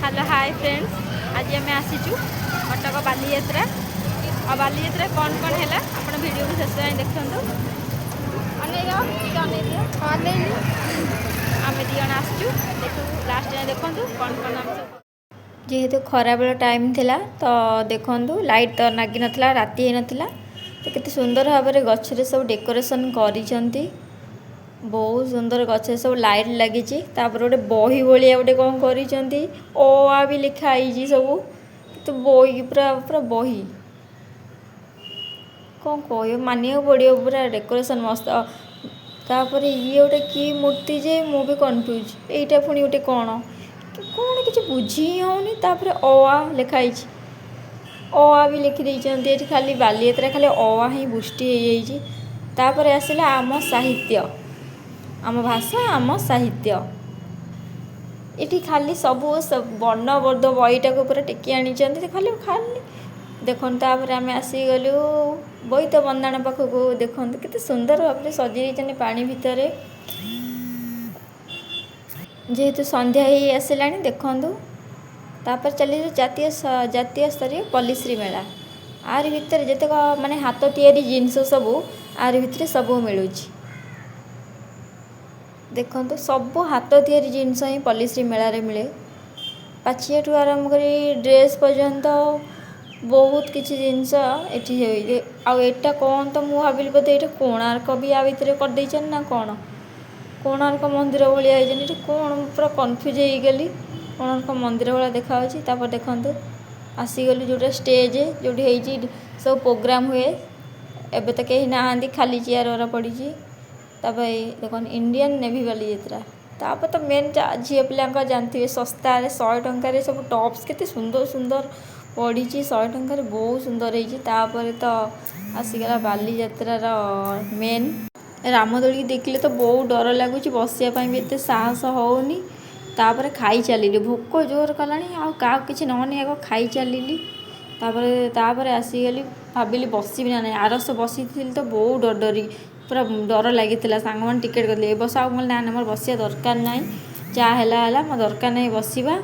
Hello hi friends. आज आम आसीचु कटक बालीयात्रा आ बालीयात्रा कौन कौन है आप वीडियो को शेष जाए देखते आम दिजन आसचु देखो लास्ट जाए देखूँ कौन कौन आम जेहेतु खरा बेला टाइम थिला तो देखूँ लाइट तो नागी नाला राति होता तो केते सुंदर भाव में गचरे सब डेकोरेशन करिसेंती। बहुत सुंदर गछ सब लाइट लगी गोटे बही भाया गोटे कौन कर भी लिखाई सब तो बही पूरा पूरा बही कौन कह मानिया पड़ो पूरा डेकोरेशन मस्त। तापर ये गोटे कि मूर्ति जे मु भी कन्फ्यूज एटा पुणी गोटे कौन कौन कि बुझी होनी तापर लिखाई भी लिखिदे खाली बालीयात्रा खाली ही बुष्टि हो तापर आसला आम साहित्य आम भाषा आम साहित्य ये खाली सब वर्णबोध बईटा को पूरा टेकी आनी खाली खाली देखो तापर आम आसीगलु बोईत बंदाण पाखक देखो केते सुंदर भाव में सजाई पानी भितर जेहेतु संध्या ही आसला देखु तापर चली जातीय स्तरीय पल्लीश्री मेला आर भितर जितक माने हाथ तैयारी जिनस सब आर भितर सब मिलूँ देखो सब हाथ तैयारी जिनस ही पल्लीश्री मेला रे मिले पाचिया ठू आरंभ कर ड्रेस पर्यंत बहुत किसी जिनस एटा कौन तो मुझे भाविली बोधे ये कोणार्क भी आ भितर करदे ना कौन कोणार्क मंदिर भाई कौन पूरा कन्फ्यूज हो गली कोणार्क मंदिर भाया देखा देखो आसीगलु जोटा स्टेज जो सब प्रोग्राम हुए एबे तो कहीं नहांती खाली चेयर वाला पड़ी तापर देख इंडियन नेवी बालीयात्रा तापर तो मेन झील पिला जानते सस्ता 100 टंकार सब टॉप्स केते सुंदर सुंदर पड़ी 100 टंकार बहुत सुंदर होपर तो आसीगला बालीयात्रार मेन रामदोली देखले तो बहुत डर लगुच बसापी भी एत साहस होनी तापर खाई चलिली भोक जोर कलानी आ कि नहनी आग खाई चलिली तापर आसीगली भाविली बसबी ना आरस बसी तो बहुत डर डरी पूरा डर लगी सांग मैंने टिकेट कर ए बस ना मोर बसिया दरकार ना जहाँ है मो दरकार ना बसवा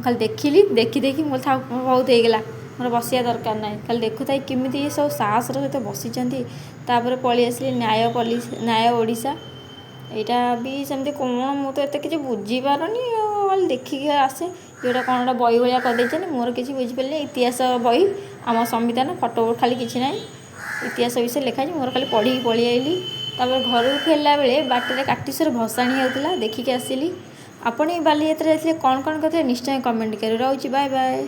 खाली देखिली देखी देखी मोर था बहुत होगला मोर बसिया दरकार ना खाली देखुता किमी सब साहसर सहित बसी तापर पलि आसली न्याय ओडिशा यहाँ भी सेमती कौन मुझे एत कि बुझीपारनी देखिक आसे जोटा कौन गोटे बही भाया करदे मोर किसी बुझीपारे इतिहास बही आम संविधान फटो खाली किसी ना इतिहास विषय लिखाई मोर खाली पढ़ी पलि आइली तापर घर को फेरला बेले बाटर काटीसर भसाणी होता देखिक आसिली। आपण बालीयात्रा कौन कौन करते निश्चय कमेंट कर रोचे बाय बाय।